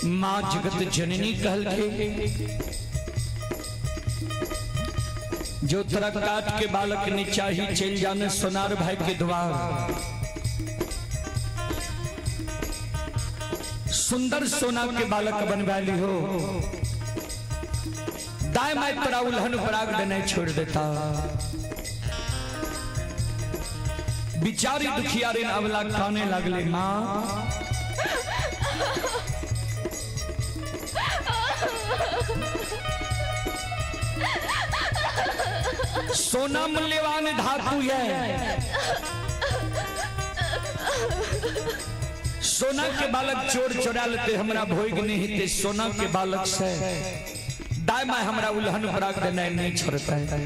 माँ जगत जननी कहल के जो तरह काट के बालक ने चाही चल जाने सोनार भाई के द्वार। सुंदर सोना के बालक बनवाली हो दाय माय तोरा उल्हन पराग नहीं छोड़ देता। बिचारी दुखियारी अवला खाने लगले माँ सोना मूल्यवान धातु है। सोना के बालक चोर चोरा लेते हमरा भोग नहीं थे। सोना के बालक से दायमा हमरा उल्हन पराग नहीं छोड़ता है।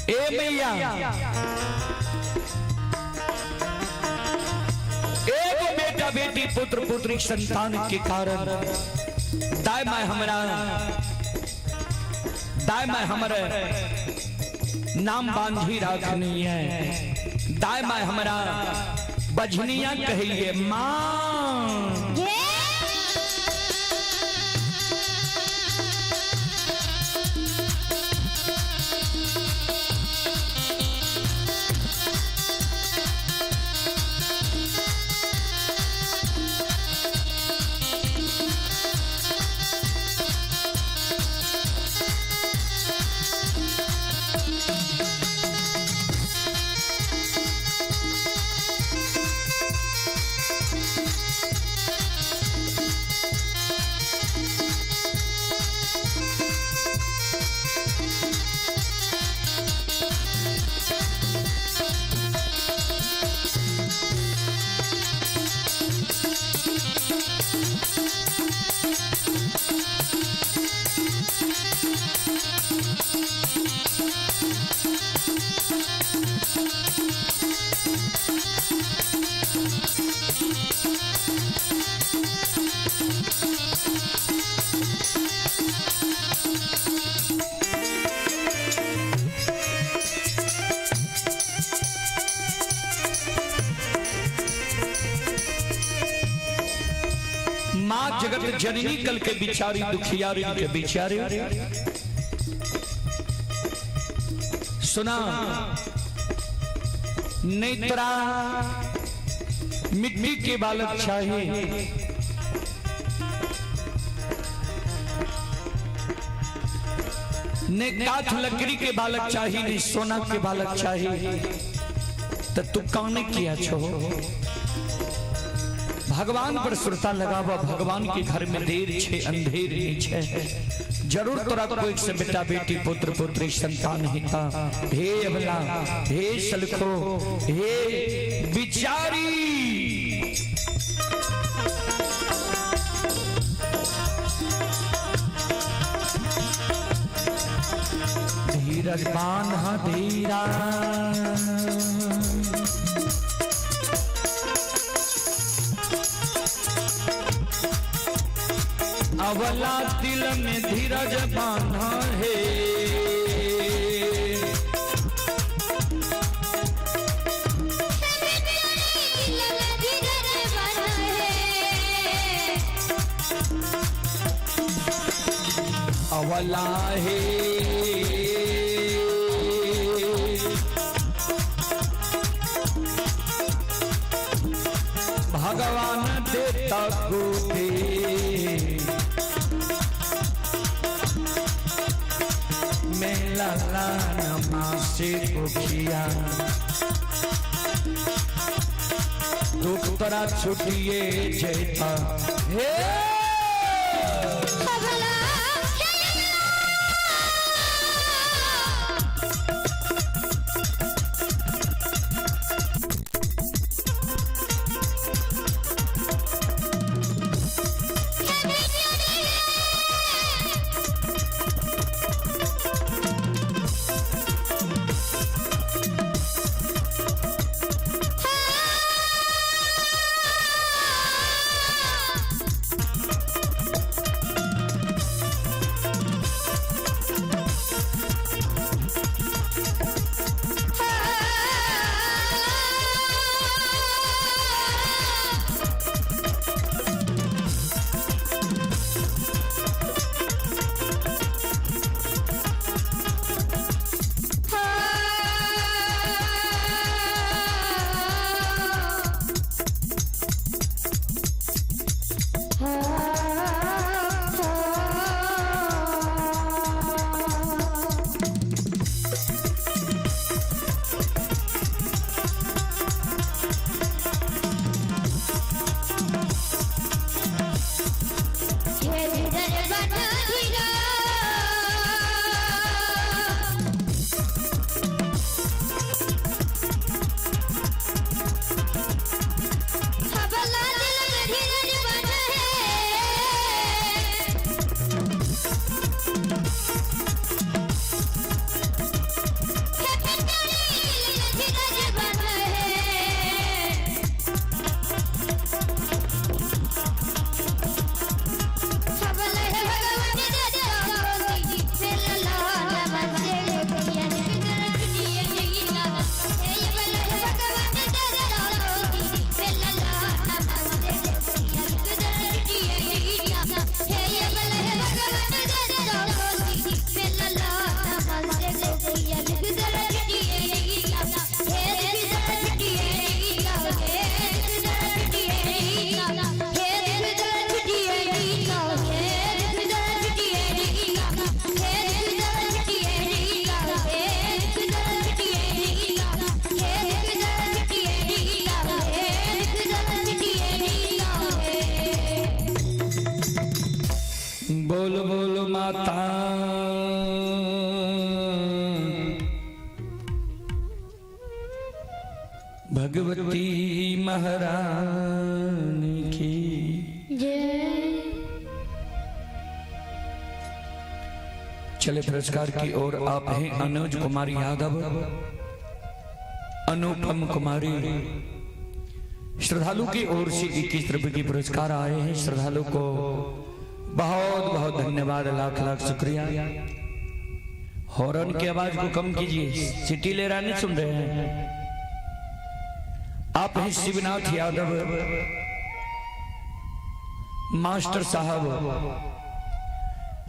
ए मैया एक बेटा बेटी पुत्र पुत्री संतान के कारण दायमा हमारे नाम बांधी रखनी है। दायमा हमारा बजनिया कहिए माँ। माँ जगत जननी कल के बिचारी दुखियारी के बिचारे सुना नेत्रा मिट्टी के बालक चाहिए। ने काठ लकड़ी के बालक चाहिए ने सोना के बालक चाहिए। तो तू काने किया छो भगवान पर सुरता लगावा। भगवान के घर में देर छे अंधेर छे जरूर तोरा कोई से बेटा बेटी पुत्र पुत्री संतान हिता। हे अबला हे सलखो हे बिचारी धीरज बांधा धीरा अवला दिल में धीरज बांधा है। अवला है भगवान देता गोते लाला नमासे गोखिया दुख तरा छुटिए जेता हे माता भगवती महारानी की जय। चले पुरस्कार की ओर। आप हैं अनुज कुमारी यादव, अनुपम कुमारी। श्रद्धालु की ओर से 21 रुपए की पुरस्कार आए हैं। श्रद्धालु को बहुत बहुत धन्यवाद, लाख लाख शुक्रिया। हॉर्न की आवाज को कम कीजिए, सिटी ले रहा नहीं सुन रहे हैं। आप हैं शिवनाथ यादव मास्टर साहब,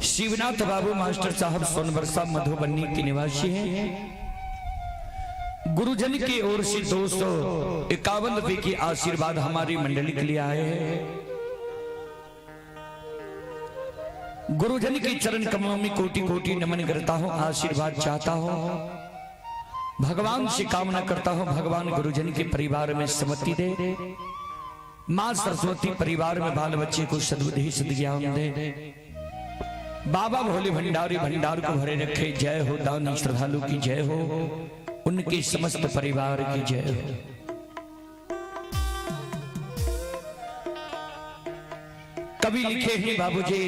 शिवनाथ बाबू मास्टर साहब सोनबरसा मधुबनी के निवासी हैं। गुरुजन की ओर से 251 रुपए की आशीर्वाद हमारी मंडली के लिए आए हैं। गुरुजन के चरण कमलों में कोटि कोटि नमन करता हूं, आशीर्वाद चाहता हूं, भगवान से कामना करता हूं भगवान गुरुजन के परिवार में सम्मति दे, मां सरस्वती परिवार में बाल बच्चे को सद्बुद्धि सद्ज्ञान दे, बाबा भोले भंडारी भंडार को भरे रखे। जय हो दानी श्रद्धालु की जय हो, उनके समस्त परिवार की जय हो। कवि लिखे हैं बाबूजी,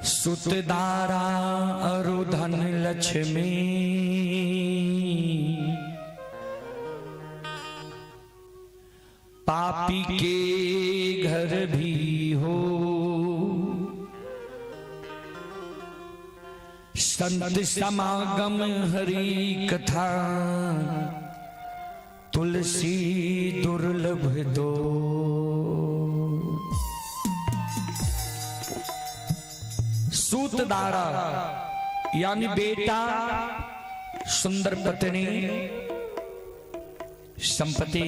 सुतदारा अरु धन लक्ष्मी, पापी के घर भी हो, संत समागम हरि कथा, तुलसी दुर्लभ दो। सूतदारा यानी बेटा, सुंदर पत्नी, संपत्ति।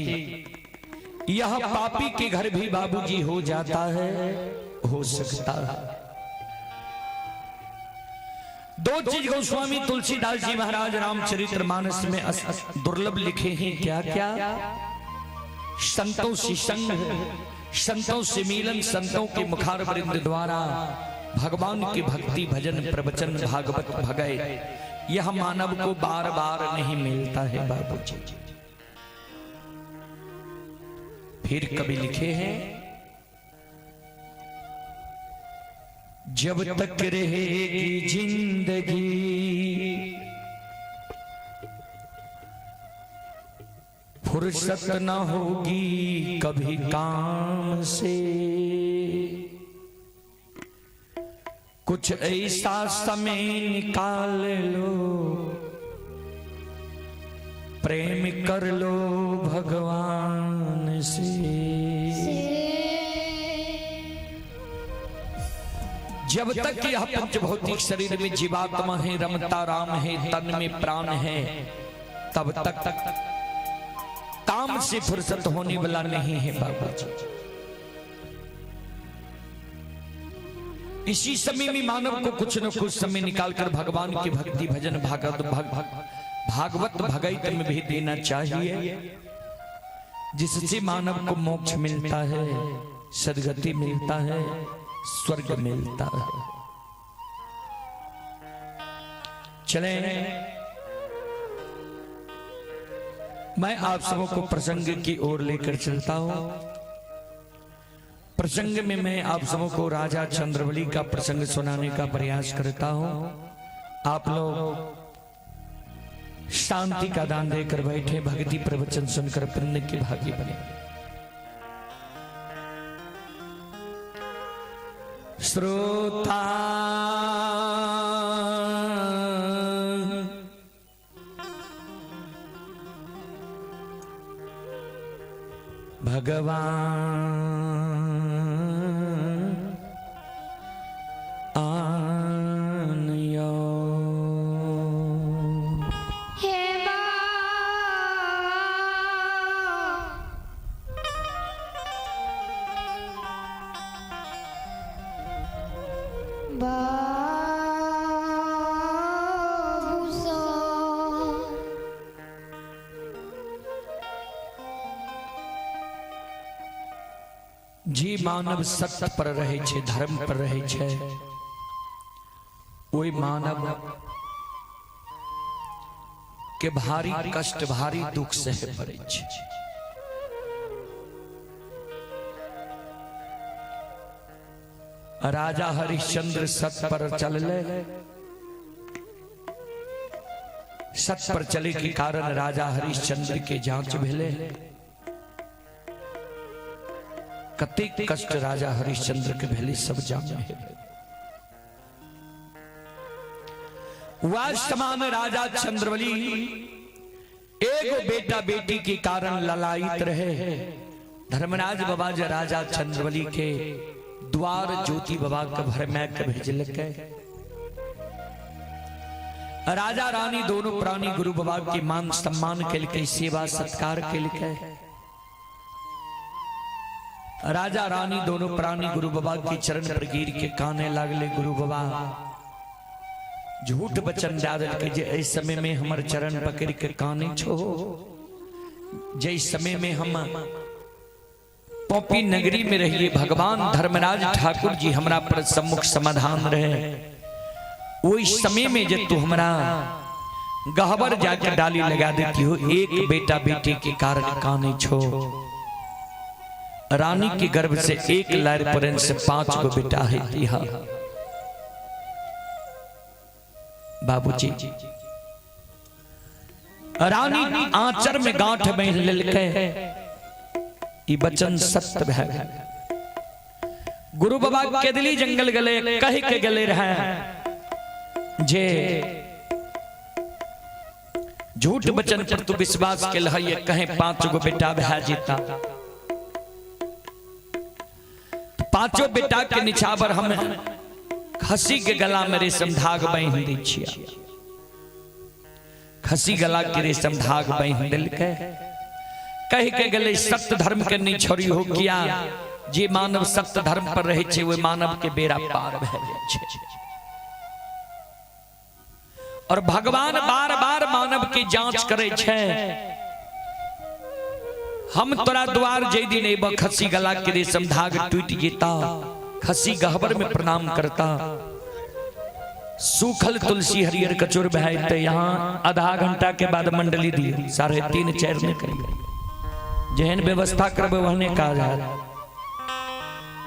यह पापी के घर भी बाबूजी हो जाता है, हो सकता है। दो चीज गोस्वामी तुलसीदास जी महाराज रामचरितमानस में दुर्लभ लिखे हैं। क्या क्या? संतों से संग, संतों से मिलन, संतों के मुखार वृंद द्वारा भगवान की भक्ति भजन प्रवचन भागवत भगय, यह मानव को बार बार नहीं मिलता है बाबूजी। फिर कभी लिखे हैं, जब तक रहेगी जिंदगी फुर्सत न होगी कभी काम से, कुछ ऐसा समय निकाल लो, प्रेम कर लो भगवान से। जब तक यह पंचभौतिक शरीर में जीवात्मा है, रमता राम है, तन में प्राण है, तब तक काम से फुर्सत होने वाला नहीं है बाबा जी। इसी समय में मानव को कुछ न कुछ समय निकालकर भगवान की भक्ति भजन भागवत भगैत में भी देना चाहिए, जिससे मानव को मोक्ष मिलता है, सदगति मिलता है, स्वर्ग मिलता है। चले मैं आप सबों को प्रसंग की ओर लेकर चलता हूं। प्रसंग में मैं आप सबों को राजा चंद्रवली का प्रसंग सुनाने का प्रयास करता हूं। आप लोग शांति का दान देकर बैठे, भक्ति प्रवचन सुनकर पुण्य के भागी बने। श्रोता भगवान आनयो हे जी मानव सत्य पर रहे छे, धर्म पर रहे छे, ओई मानव के भारी कष्ट भारी दुख सह पड़े छे। राजा हरिश्चंद्र सत्य पर चलले, सत्य पर चले के कारण राजा हरिश्चंद्र के जांच भेले। कतेक कष्ट राजा हरिश्चंद्र के भेले सब जाने है। वास्तव में राजा चंद्रवली एगो बेटा बेटी के कारण ललायित रहे। धर्मराज बाबा जो राजा चंद्रवली के द्वार ज्योति बाबा के भर में के भेजल के। राजा रानी दोनों प्राणी गुरु बाबा की मान सम्मान के लिए सेवा सत्कार के लिए। राजा रानी दोनों प्राणी गुरु बाबा की चरण पर गिर के काने लागले। गुरु बाबा झूठ बचन दादल के जे इस समय में हमारे चरण पकड़ के काने छो, जे समय में हम पौपी नगरी में रहिए भगवान धर्मराज ठाकुर जी हमारा पर सम्मुख समाधान रहे। वो इस समय में जब तू हमारा गहबर जाकर डाली लगा देती हो, एक बेटा बेटी के कारण काने छो। रानी के गर्भ से एक लहर पर्यंत से 5 गो बेटा है। बाबूजी रानी आंचर में गांठ बांध लेलकै। ई बचन सत्य है। गुरु बाबा के दिली जंगल गले कह के गले रहे जे झूठ बचन पर तू विश्वास के लहे कहे 5 गो बेटा भै जीता। 5 बेटा के निछावर हम खसी के गला में रेशम धाग बांध दै छियै। खसी गला के रेशम धाग बांध देलकै। कह के गले सत्य धर्म के नहीं छोड़ी हो किया। जे मानव सत्य धर्म पर रहे छे वो मानव के बेड़ा पार भै जाय छे। और भगवान बार बार मानव की जांच करे छे। हम तोरा द्वार जय दिन एब खसी गला के रेशम धाग टूट जेता। खसी गहबर में प्रणाम करता। सूखल तुलसी हरियर कचोर बहाते। यहाँ आधा घंटा के बाद मंडली दी 3:30 4 में करिए। जहन व्यवस्था करबे वहने कहा जाए।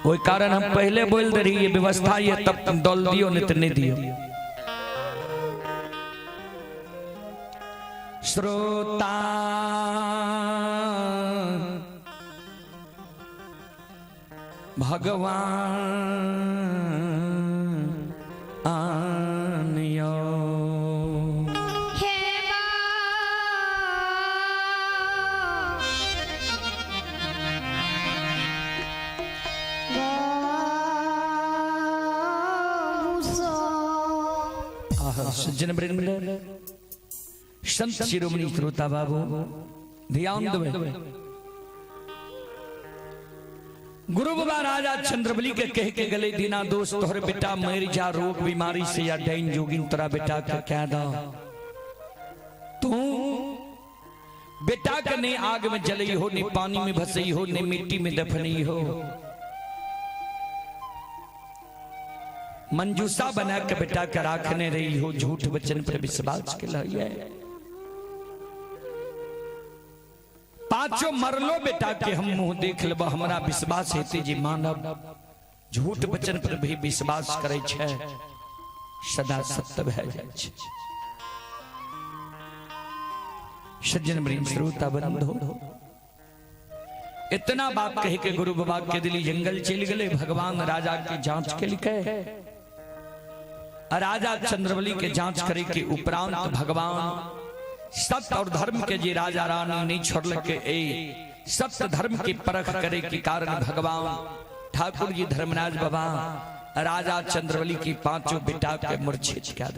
वही कारण हम पहले बोल दे रही व्यवस्था ये तब तुम दौल दियो नहीं तो नहीं दियो। श्रोता भगवान आनियो। सज्जन वृंद संत शिरोमणि श्रोता बाबू ध्यान देवे। गुरु बाबा राजा चंद्रबली के कह के गले दीना दोस्त तोहरे बेटा मर जा रोग बीमारी से या डाइन जोगिन तोरा बेटा का क्या दा। तू बेटा के नहीं आग में जलई हो, नहीं पानी में भसई हो, नहीं मिट्टी में दफनई हो। मंजूसा बना के बेटा के राखने रही हो। झूठ वचन पर विश्वास के लिए 5 मरलो बेटा के हम मुंह देख लेब। हमारा विश्वास हेते जी मानव झूठ वचन पर भी विश्वास करे छे सदा सत्य भै जाय छे। सज्जन वृंद श्रोता बंधु इतना बात कह के गुरु बाबा के दिली जंगल चल गए। भगवान राजा की जांच के लिए राजा चंद्रवली के जांच करे के उपरांत भगवान सत्य और धर्म के जी राजा रानी नहीं छोड़ के सत्य धर्म की परख करे के कारण भगवान ठाकुर जी धर्मराज बाबा राजा चंद्रवली की 5 बेटा के मूर्छित किया।